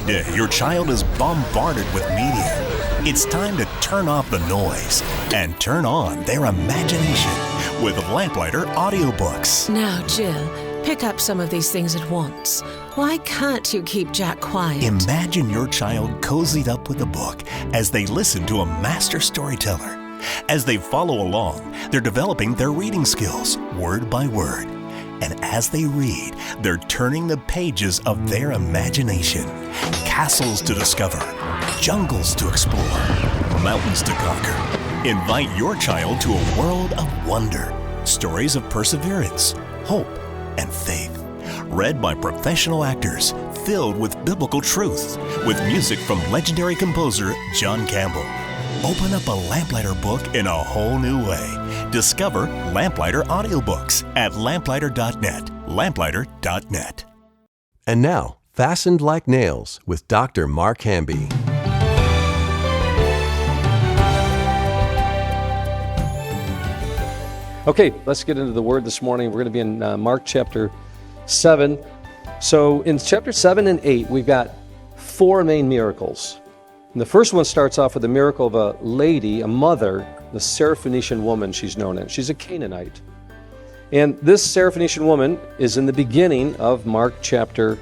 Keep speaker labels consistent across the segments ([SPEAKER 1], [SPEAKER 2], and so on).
[SPEAKER 1] day, your child is bombarded with media. It's time to turn off the noise and turn on their imagination with Lamplighter audiobooks.
[SPEAKER 2] Now, Jill, pick up some of these things at once. Why can't you keep Jack quiet?
[SPEAKER 1] Imagine your child cozied up with a book as they listen to a master storyteller. As they follow along, they're developing their reading skills, word by word. And as they read, they're turning the pages of their imagination. Castles to discover, jungles to explore, mountains to conquer. Invite your child to a world of wonder. Stories of perseverance, hope, and faith. Read by professional actors, filled with biblical truth, with music from legendary composer John Campbell. Open up a Lamplighter book in a whole new way. Discover Lamplighter audiobooks at lamplighter.net. Lamplighter.net.
[SPEAKER 3] And now, Fastened Like Nails with Dr. Mark Hamby.
[SPEAKER 4] Okay, let's get into the Word this morning. We're going to be in Mark chapter 7. So in chapter 7 and 8, we've got four main miracles. And the first one starts off with the miracle of a lady, a mother, the Syrophoenician woman she's known as. She's a Canaanite. And this Syrophoenician woman is in the beginning of Mark chapter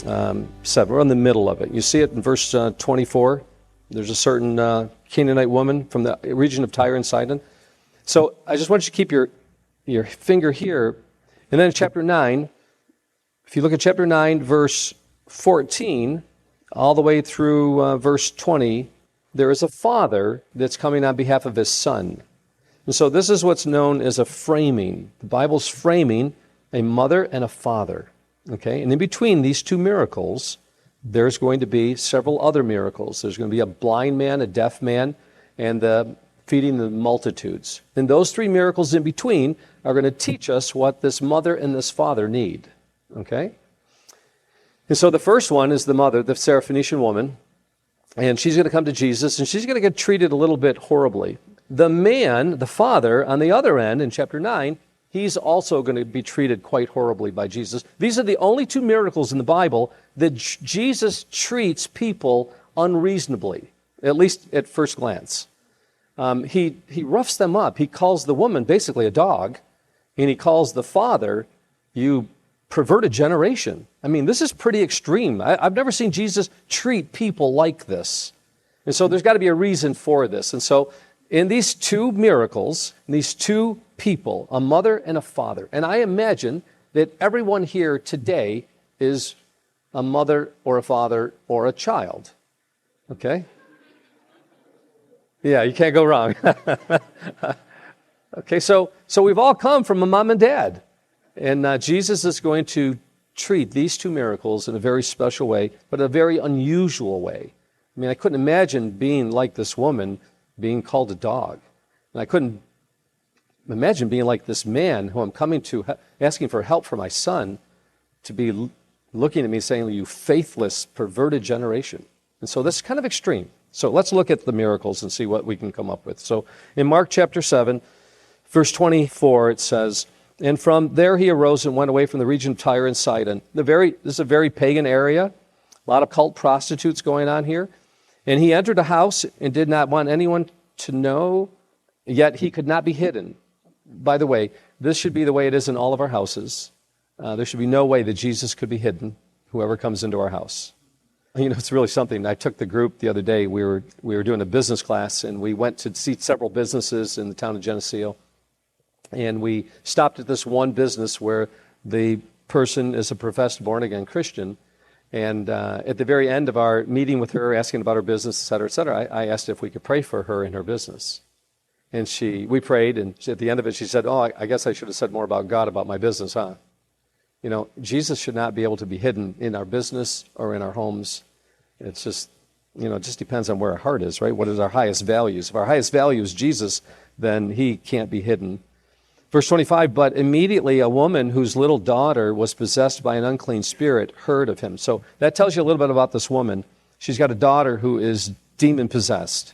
[SPEAKER 4] 7. We're in the middle of it. You see it in verse 24. There's a certain Canaanite woman from the region of Tyre and Sidon. So I just want you to keep your finger here. And then in chapter 9, if you look at chapter 9, verse 14, all the way through verse 20, there is a father that's coming on behalf of his son. And so this is what's known as a framing. The Bible's framing a mother and a father. Okay? And in between these two miracles, there's going to be several other miracles. There's going to be a blind man, a deaf man, and feeding the multitudes. And those three miracles in between are going to teach us what this mother and this father need. Okay? And so the first one is the mother, the Syrophoenician woman, and she's going to come to Jesus, and she's going to get treated a little bit horribly. The man, the father, on the other end, in chapter 9, he's also going to be treated quite horribly by Jesus. These are the only two miracles in the Bible that Jesus treats people unreasonably, at least at first glance. He roughs them up. He calls the woman basically a dog, and he calls the father, you perverted generation. I mean, this is pretty extreme. I've never seen Jesus treat people like this. And so there's got to be a reason for this. And so in these two miracles, these two people, a mother and a father, and I imagine that everyone here today is a mother or a father or a child. Okay? Yeah, you can't go wrong. Okay, so we've all come from a mom and dad. And Jesus is going to treat these two miracles in a very special way, but a very unusual way. I mean, I couldn't imagine being like this woman, being called a dog. And I couldn't imagine being like this man who I'm coming to, asking for help for my son, to be looking at me saying, you faithless, perverted generation. And so that's kind of extreme. So let's look at the miracles and see what we can come up with. So in Mark chapter 7, verse 24, it says, and from there he arose and went away from the region of Tyre and Sidon. This is a very pagan area, a lot of cult prostitutes going on here. And he entered a house and did not want anyone to know, yet he could not be hidden. By the way, this should be the way it is in all of our houses. There should be no way that Jesus could be hidden, whoever comes into our house. You know, it's really something. I took the group the other day. We were doing a business class, and we went to see several businesses in the town of Geneseo. And we stopped at this one business where the person is a professed born-again Christian. And at the very end of our meeting with her, asking about her business, et cetera, I asked if we could pray for her in her business. And we prayed, and at the end of it, she said, I guess I should have said more about God about my business, huh? You know, Jesus should not be able to be hidden in our business or in our homes. It's just, it just depends on where our heart is, right? What is our highest values? If our highest value is Jesus, then he can't be hidden. Verse 25, but immediately a woman whose little daughter was possessed by an unclean spirit heard of him. So that tells you a little bit about this woman. She's got a daughter who is demon-possessed.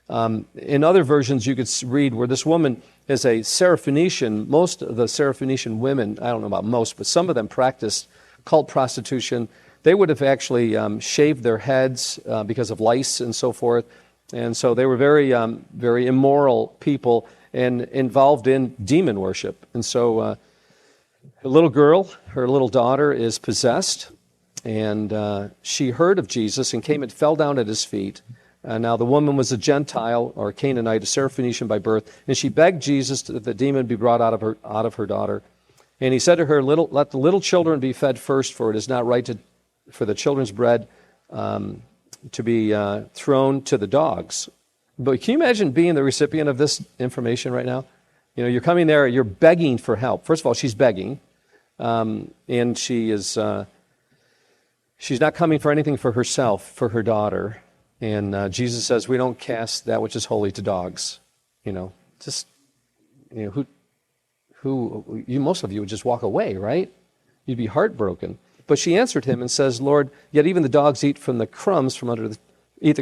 [SPEAKER 4] In other versions, you could read where this woman is a Syrophoenician. Most of the Syrophoenician women, I don't know about most, but some of them practiced cult prostitution. they would have actually shaved their heads because of lice and so forth. And so they were very, very immoral people and involved in demon worship. And so a little girl, her little daughter, is possessed, and she heard of Jesus and came and fell down at his feet. Now the woman was a Gentile or a Canaanite, a Syrophoenician by birth, and she begged Jesus that the demon be brought out of her daughter. And he said to her, "Let the little children be fed first, for it is not right for the children's bread to be thrown to the dogs." But can you imagine being the recipient of this information right now? You know, you're coming there, you're begging for help. First of all, she's begging, and she is she's not coming for anything for herself, for her daughter. And Jesus says, "We don't cast that which is holy to dogs." You know, just most of you would just walk away, right? You'd be heartbroken. But she answered him and says, "Lord, yet even the dogs eat the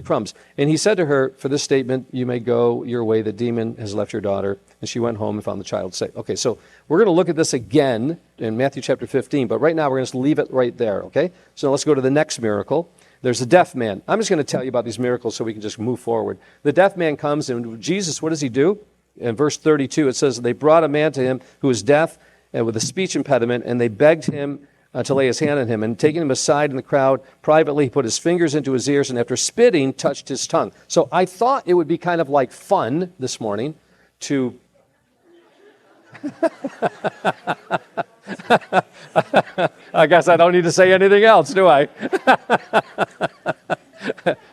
[SPEAKER 4] crumbs. And he said to her, "For this statement, you may go your way. The demon has left your daughter." And she went home and found the child safe. Okay, so we're going to look at this again in Matthew chapter 15, but right now we're going to leave it right there, okay? So let's go to the next miracle. There's a deaf man. I'm just going to tell you about these miracles so we can just move forward. The deaf man comes, and Jesus, what does he do? In verse 32, it says, "They brought a man to him who was deaf and with a speech impediment, and they begged him to lay his hand on him. And taking him aside in the crowd, privately, he put his fingers into his ears, and after spitting, touched his tongue." So I thought it would be kind of like fun this morning to... I guess I don't need to say anything else, do I?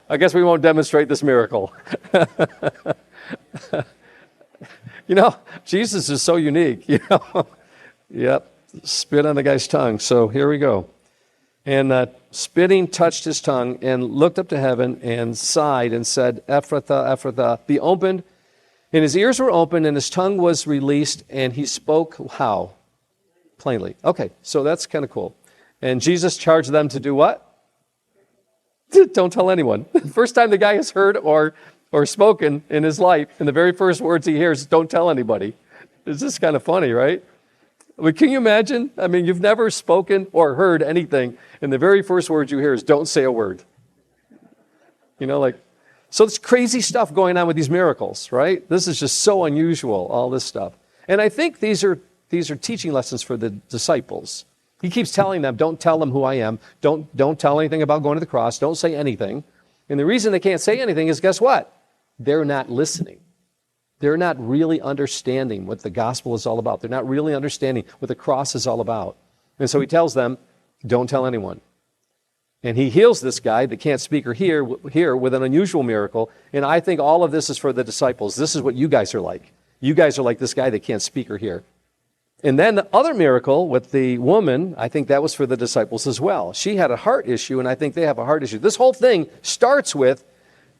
[SPEAKER 4] I guess we won't demonstrate this miracle. You know, Jesus is so unique, you know. Yep, spit on the guy's tongue. So here we go. And spitting touched his tongue and looked up to heaven and sighed and said, "Ephphatha, Ephphatha, be opened." And his ears were opened and his tongue was released, and he spoke how? Plainly. Okay, so that's kind of cool. And Jesus charged them to do what? Don't tell anyone. First time the guy has heard or spoken in his life, and the very first words he hears, "Don't tell anybody." It's just kind of funny, right? But can you imagine? I mean, you've never spoken or heard anything, and the very first words you hear is, "Don't say a word." You know, like, so it's crazy stuff going on with these miracles, right? This is just so unusual, all this stuff. And I think these are teaching lessons for the disciples. He keeps telling them, "Don't tell them who I am. Don't tell anything about going to the cross. Don't say anything." And the reason they can't say anything is, guess what? They're not listening. They're not really understanding what the gospel is all about. They're not really understanding what the cross is all about. And so he tells them, "Don't tell anyone." And he heals this guy that can't speak or hear with an unusual miracle. And I think all of this is for the disciples. This is what you guys are like. You guys are like this guy that can't speak or hear. And then the other miracle with the woman, I think that was for the disciples as well. She had a heart issue, and I think they have a heart issue. This whole thing starts with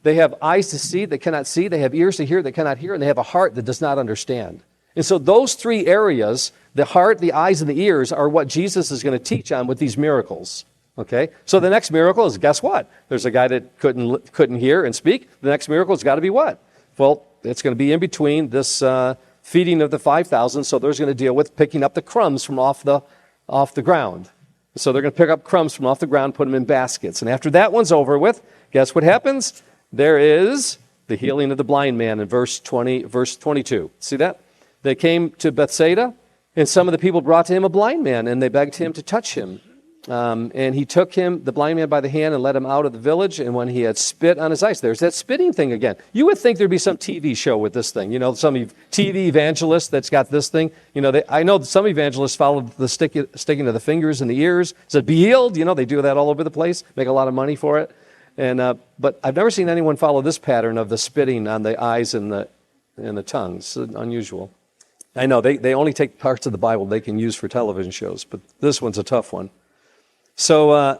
[SPEAKER 4] they have eyes to see that cannot see, they have ears to hear that cannot hear, and they have a heart that does not understand. And so those three areas, the heart, the eyes, and the ears, are what Jesus is going to teach on with these miracles. Okay? So the next miracle is, guess what? There's a guy that couldn't hear and speak. The next miracle has got to be what? Well, it's going to be in between this feeding of the 5,000, so there's going to deal with picking up the crumbs from off the ground. So they're going to pick up crumbs from off the ground, put them in baskets. And after that one's over with, guess what happens? There is the healing of the blind man in verse 22. See that? They came to Bethsaida, and some of the people brought to him a blind man, and they begged him to touch him. And he took him, the blind man, by the hand and led him out of the village. And when he had spit on his eyes, there's that spitting thing again. You would think there'd be some TV show with this thing. You know, some TV evangelist that's got this thing. You know, I know some evangelists follow the sticking of the fingers in the ears. Said, "Be healed." You know, they do that all over the place. Make a lot of money for it. And but I've never seen anyone follow this pattern of the spitting on the eyes and the tongue. It's unusual. I know they only take parts of the Bible they can use for television shows, but this one's a tough one. So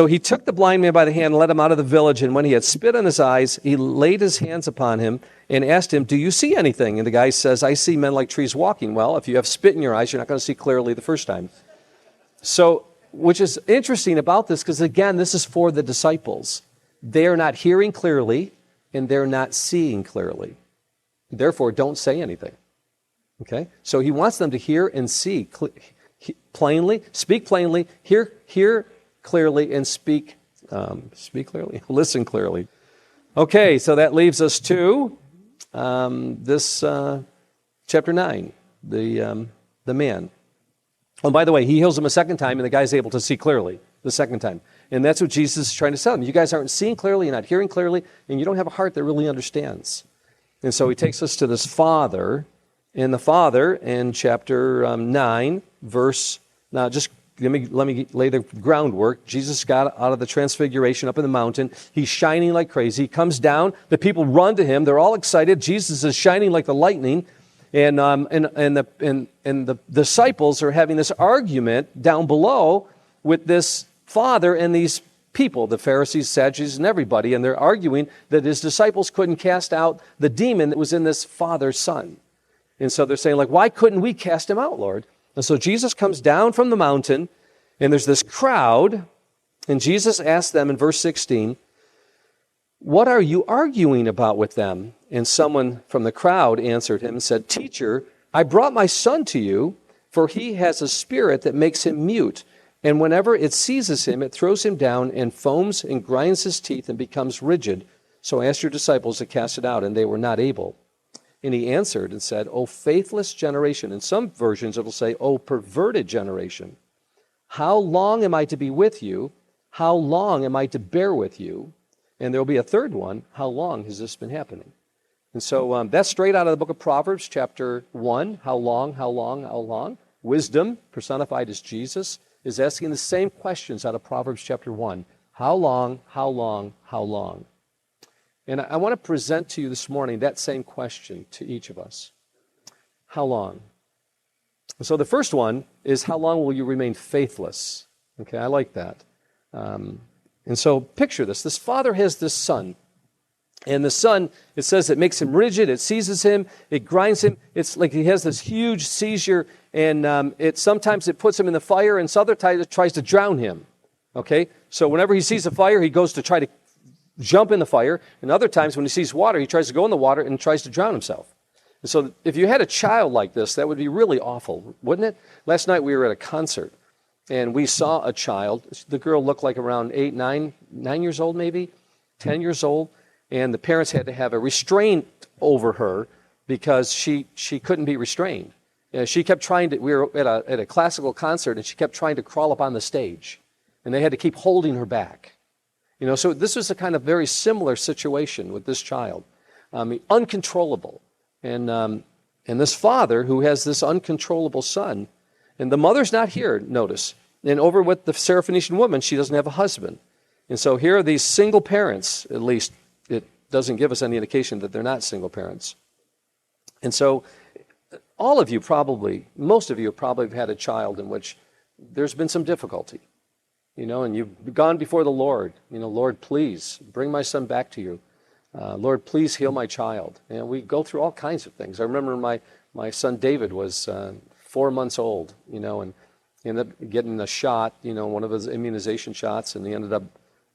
[SPEAKER 4] he took the blind man by the hand and led him out of the village. And when he had spit on his eyes, he laid his hands upon him and asked him, "Do you see anything?" And the guy says, "I see men like trees walking." Well, if you have spit in your eyes, you're not going to see clearly the first time. So, which is interesting about this, because again, this is for the disciples. They're not hearing clearly and they're not seeing clearly. Therefore, don't say anything. Okay? So he wants them to hear and see plainly, speak plainly, hear clearly and speak clearly, listen clearly. Okay, so that leaves us to this chapter 9, the man. Oh, by the way, he heals him a second time, and the guy's able to see clearly the second time. And that's what Jesus is trying to tell him. You guys aren't seeing clearly, you're not hearing clearly, and you don't have a heart that really understands. And so he takes us to this father, and the father in chapter 9, verse, now just let me lay the groundwork. Jesus got out of the transfiguration up in the mountain. He's shining like crazy. He comes down. The people run to him. They're all excited. Jesus is shining like the lightning. And the disciples are having this argument down below with this father and these people, the Pharisees, Sadducees, and everybody, and they're arguing that his disciples couldn't cast out the demon that was in this father's son. And so they're saying, like, why couldn't we cast him out, Lord? And so Jesus comes down from the mountain, and there's this crowd, and Jesus asked them in verse 16, "What are you arguing about with them?" And someone from the crowd answered him and said, "Teacher, I brought my son to you, for he has a spirit that makes him mute. And whenever it seizes him, it throws him down and foams and grinds his teeth and becomes rigid. So I asked your disciples to cast it out, and they were not able." And he answered and said, "O faithless generation." In some versions it will say, "O perverted generation. How long am I to be with you? How long am I to bear with you?" And there will be a third one, "How long has this been happening?" And so that's straight out of the book of Proverbs, chapter 1. How long, how long, how long? Wisdom, personified as Jesus, is asking the same questions out of Proverbs chapter 1. How long, how long, how long? And I want to present to you this morning that same question to each of us. How long? So the first one is, how long will you remain faithless? Okay, I like that. And so picture this. This father has this son. And the son, it says it makes him rigid, it seizes him, it grinds him. It's like he has this huge seizure, and sometimes it puts him in the fire, and other times it tries to drown him. Okay? So whenever he sees a fire, he goes to try to jump in the fire, and other times when he sees water, he tries to go in the water and tries to drown himself. And so if you had a child like this, that would be really awful, wouldn't it? Last night we were at a concert, and we saw a child. The girl looked like around 9 years old maybe, 10 years old, and the parents had to have a restraint over her because she couldn't be restrained. She kept trying to, we were at a classical concert, and she kept trying to crawl up on the stage, and they had to keep holding her back. You know, so this was a kind of very similar situation with this child, uncontrollable. And this father who has this uncontrollable son, and the mother's not here, notice. And over with the Syrophoenician woman, she doesn't have a husband. And so here are these single parents, at least it doesn't give us any indication that they're not single parents. And so all of you probably, most of you probably have had a child in which there's been some difficulty. You know, and you've gone before the Lord. You know, Lord, please bring my son back to you. Lord, please heal my child. And we go through all kinds of things. I remember my son David was 4 months old, you know, and he ended up getting a shot, you know, one of his immunization shots, and he ended up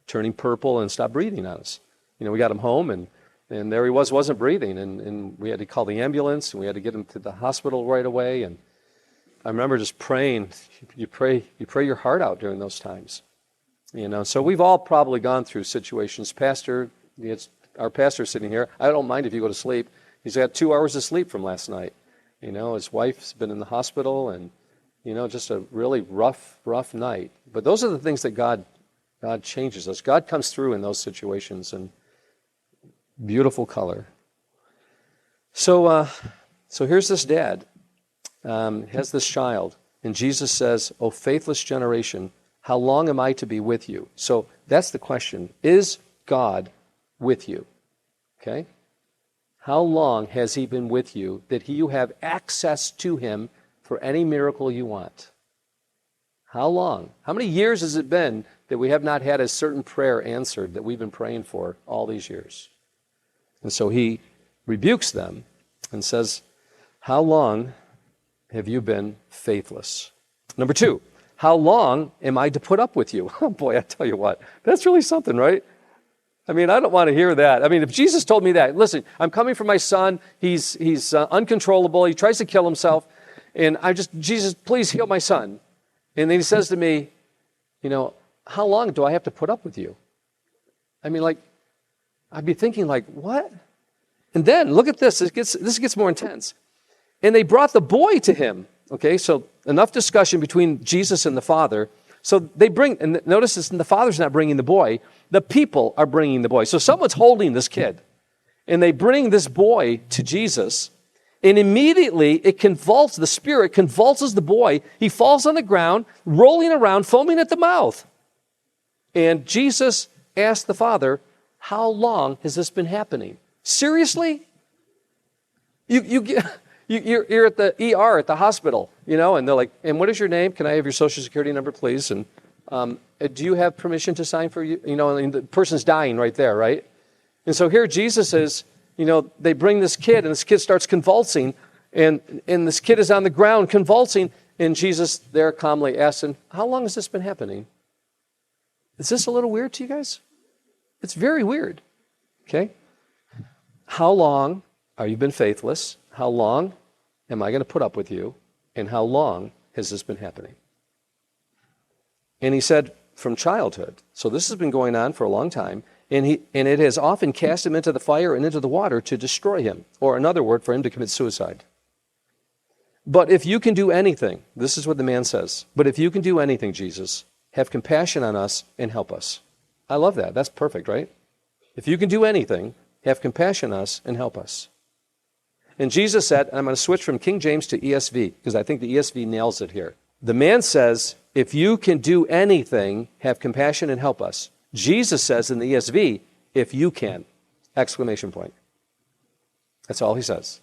[SPEAKER 4] turning purple and stopped breathing on us. You know, we got him home, and there he wasn't breathing, and we had to call the ambulance, and we had to get him to the hospital right away. And I remember just praying. You pray your heart out during those times, you know. So we've all probably gone through situations. Our pastor sitting here. I don't mind if you go to sleep. He's got 2 hours of sleep from last night. You know, his wife's been in the hospital, and you know, just a really rough night. But those are the things that God changes us. God comes through in those situations, and beautiful color. So here's this dad. Has this child, and Jesus says, "O faithless generation, how long am I to be with you?" So that's the question. Is God with you? Okay? How long has he been with you that you have access to him for any miracle you want? How long? How many years has it been that we have not had a certain prayer answered that we've been praying for all these years? And so he rebukes them and says, how long have you been faithless? Number 2, how long am I to put up with you? Oh boy, I tell you what, that's really something, right? I mean, I don't want to hear that. I mean, if Jesus told me that, listen, I'm coming for my son, he's uncontrollable, he tries to kill himself, and Jesus, please heal my son. And then he says to me, you know, how long do I have to put up with you? I mean, like, I'd be thinking, like, what? And then, look at this. This gets more intense. And they brought the boy to him. Okay, so enough discussion between Jesus and the Father. So they bring, and notice this, the Father's not bringing the boy. The people are bringing the boy. So someone's holding this kid. And they bring this boy to Jesus. And immediately, the Spirit convulses the boy. He falls on the ground, rolling around, foaming at the mouth. And Jesus asked the Father, how long has this been happening? Seriously? You're at the ER at the hospital, and they're like, and what is your name? Can I have your social security number, please? And do you have permission to sign for you? And the person's dying right there, right? And so here Jesus is, they bring this kid, and this kid starts convulsing, and this kid is on the ground convulsing, and Jesus there calmly asks him, how long has this been happening? Is this a little weird to you guys? It's very weird, okay? How long are you been faithless? How long am I going to put up with you? And how long has this been happening? And he said, from childhood. So this has been going on for a long time. And it has often cast him into the fire and into the water to destroy him. Or another word, for him to commit suicide. But if you can do anything, this is what the man says. But if you can do anything, Jesus, have compassion on us and help us. I love that. That's perfect, right? If you can do anything, have compassion on us and help us. And Jesus said, and I'm going to switch from King James to ESV, because I think the ESV nails it here. The man says, if you can do anything, have compassion and help us. Jesus says in the ESV, if you can, exclamation point. That's all he says.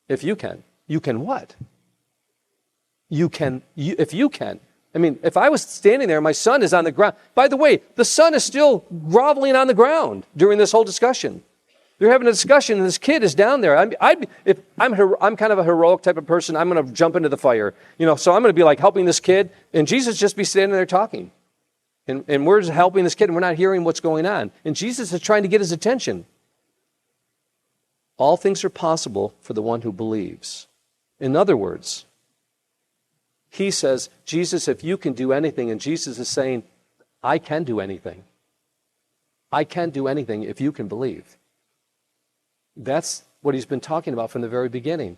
[SPEAKER 4] If you can. You can what? If you can. I mean, if I was standing there, my son is on the ground. By the way, the son is still groveling on the ground during this whole discussion. They're having a discussion, and this kid is down there. I'm kind of a heroic type of person. I'm going to jump into the fire, So I'm going to be like helping this kid, and Jesus just be standing there talking, and we're just helping this kid, and we're not hearing what's going on. And Jesus is trying to get his attention. All things are possible for the one who believes. In other words, he says, Jesus, if you can do anything, and Jesus is saying, I can do anything. I can do anything if you can believe. That's what he's been talking about from the very beginning.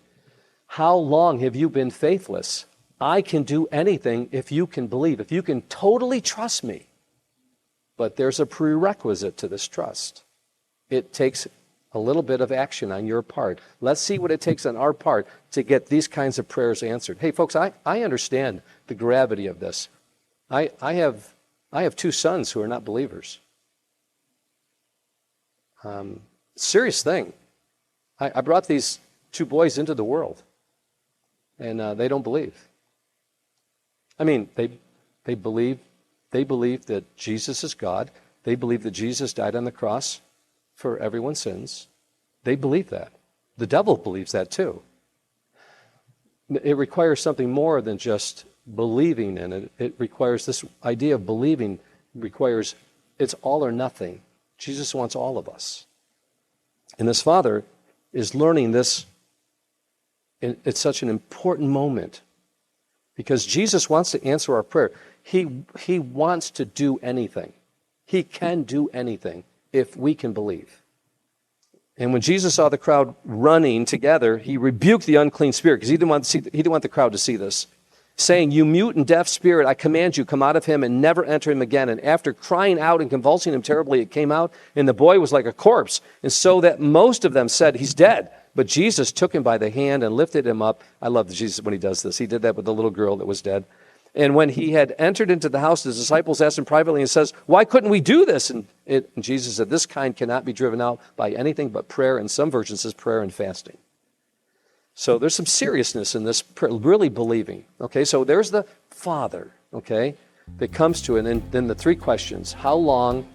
[SPEAKER 4] How long have you been faithless? I can do anything if you can believe, if you can totally trust me. But there's a prerequisite to this trust. It takes a little bit of action on your part. Let's see what it takes on our part to get these kinds of prayers answered. Hey, folks, I understand the gravity of this. I have two sons who are not believers. Serious thing. I brought these two boys into the world, and they don't believe. I mean, they believe that Jesus is God. They believe that Jesus died on the cross for everyone's sins. They believe that. The devil believes that too. It requires something more than just believing in it. It requires this idea of believing requires it's all or nothing. Jesus wants all of us. And this father is learning this. It's such an important moment because Jesus wants to answer our prayer. He wants to do anything. He can do anything if we can believe. And when Jesus saw the crowd running together, he rebuked the unclean spirit because he didn't want the crowd to see this, saying, "You mute and deaf spirit, I command you, come out of him and never enter him again." And after crying out and convulsing him terribly, it came out, and the boy was like a corpse. And so that most of them said, "He's dead." But Jesus took him by the hand and lifted him up. I love Jesus when he does this. He did that with the little girl that was dead. And when he had entered into the house, his disciples asked him privately and says, "Why couldn't we do this?" And Jesus said, "This kind cannot be driven out by anything but prayer." And some versions says prayer and fasting. So there's some seriousness in this, really believing. Okay, so there's the Father, okay, that comes to it. And then the three questions. How long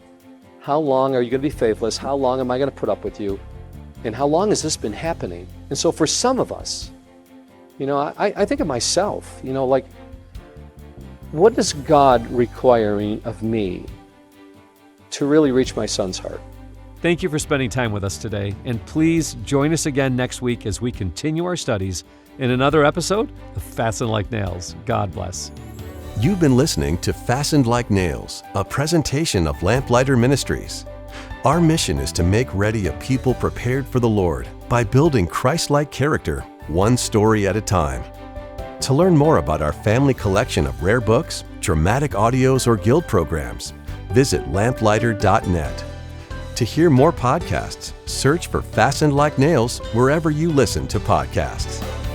[SPEAKER 4] are you going to be faithless? How long am I going to put up with you? And how long has this been happening? And so for some of us, I think of myself, like, what is God requiring of me to really reach my son's heart?
[SPEAKER 5] Thank you for spending time with us today, and please join us again next week as we continue our studies in another episode of Fasten Like Nails. God bless.
[SPEAKER 3] You've been listening to Fastened Like Nails, a presentation of Lamplighter Ministries. Our mission is to make ready a people prepared for the Lord by building Christ-like character, one story at a time. To learn more about our family collection of rare books, dramatic audios, or guild programs, visit lamplighter.net. To hear more podcasts, search for Fastened Like Nails wherever you listen to podcasts.